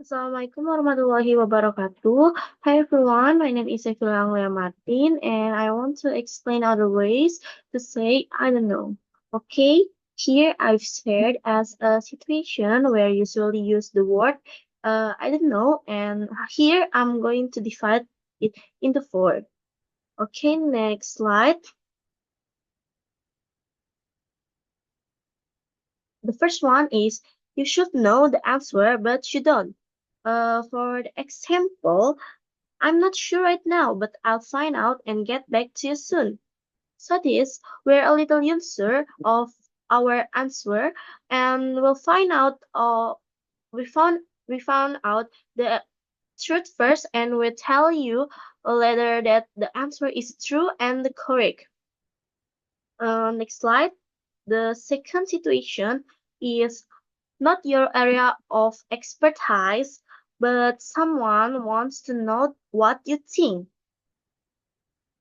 Assalamualaikum warahmatullahi wabarakatuh. Hi everyone, my name is Efila Anglia Martin and I want to explain other ways to say I don't know. Okay, here I've shared as a situation where you usually use the word I don't know, and here I'm going to divide it into four. Okay, next slide. The first one is you should know the answer but you don't. For the example, I'm not sure right now, but I'll find out and get back to you soon. So this, we're a little unsure of our answer, and we'll find out. We found out the truth first, and we'll tell you later that the answer is true and the correct. Next slide. The second situation is not your area of expertise, but someone wants to know what you think.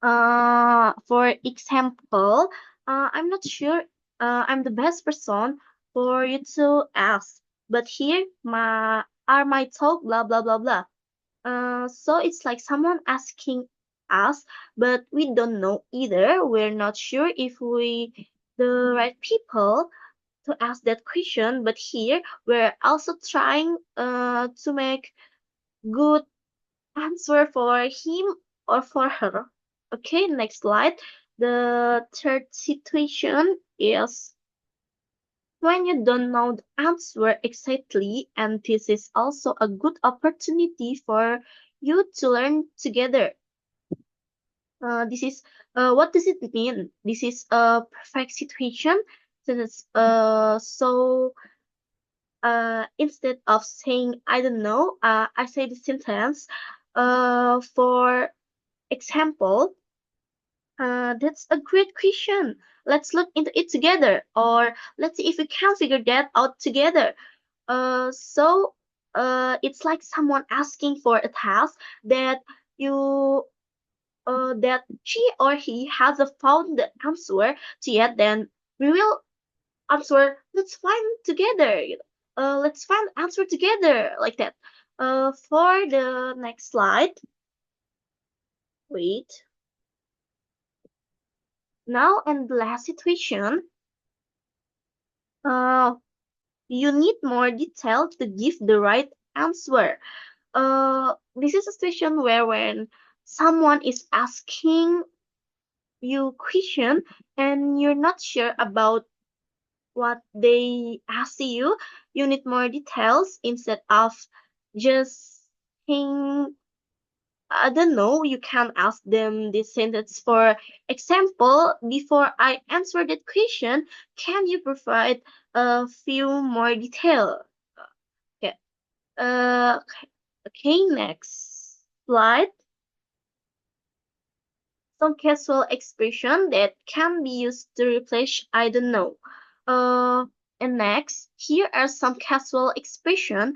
For example, I'm not sure I'm the best person for you to ask, but here my talk blah blah blah blah. So it's like someone asking us, but we don't know either. We're not sure if we the right people to ask that question, but here we're also trying to make good answer for him or for her. Okay, next slide. The third situation is when you don't know the answer exactly, and this is also a good opportunity for you to learn together. This is what does it mean? This is a perfect situation. Since instead of saying I don't know, I say the sentence. For example, that's a great question. Let's look into it together, or let's see if we can figure that out together. It's like someone asking for a task that you that she or he hasn't found the answer to yet. Then we will answer. Let's find together. Let's find answer together like that. For the next slide, wait. Now, and the last situation, uh, you need more detail to give the right answer. This is a situation where when someone is asking you question and you're not sure about what they ask you, you need more details instead of just saying I don't know, you can ask them this sentence. For example, before I answer that question, can you provide a few more detail? Okay. Uh, okay, next slide. Some casual expression that can be used to replace I don't know. Uh, and next, here are some casual expression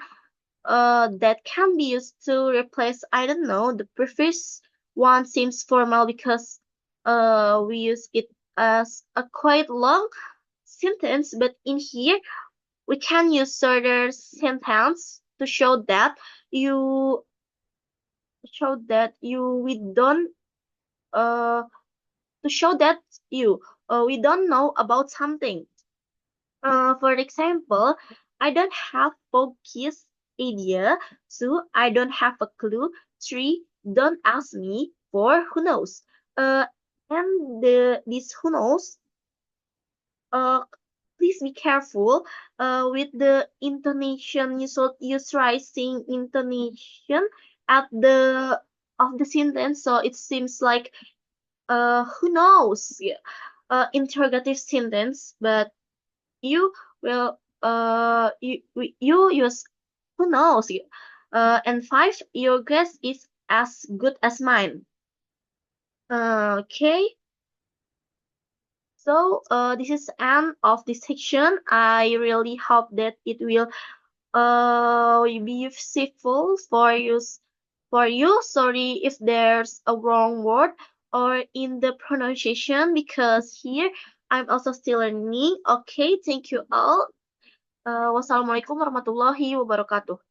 that can be used to replace I don't know. The previous one seems formal because we use it as a quite long sentence, but in here we can use shorter sentence to you show that you we don't uh to show that you we don't know about something. For example, I don't have focus idea. 2, I don't have a clue. 3, don't ask me. 4, who knows? Uh, and this who knows, uh, please be careful with the intonation. You should use rising intonation at the of the sentence, so it seems like who knows? Yeah. Interrogative sentence, but you you use who knows. And 5, your guess is as good as mine. Okay, so this is end of this section. I really hope that it will be useful for you. Sorry if there's a wrong word or in the pronunciation, because here I'm also still learning. Okay, thank you all. Wassalamualaikum warahmatullahi wabarakatuh.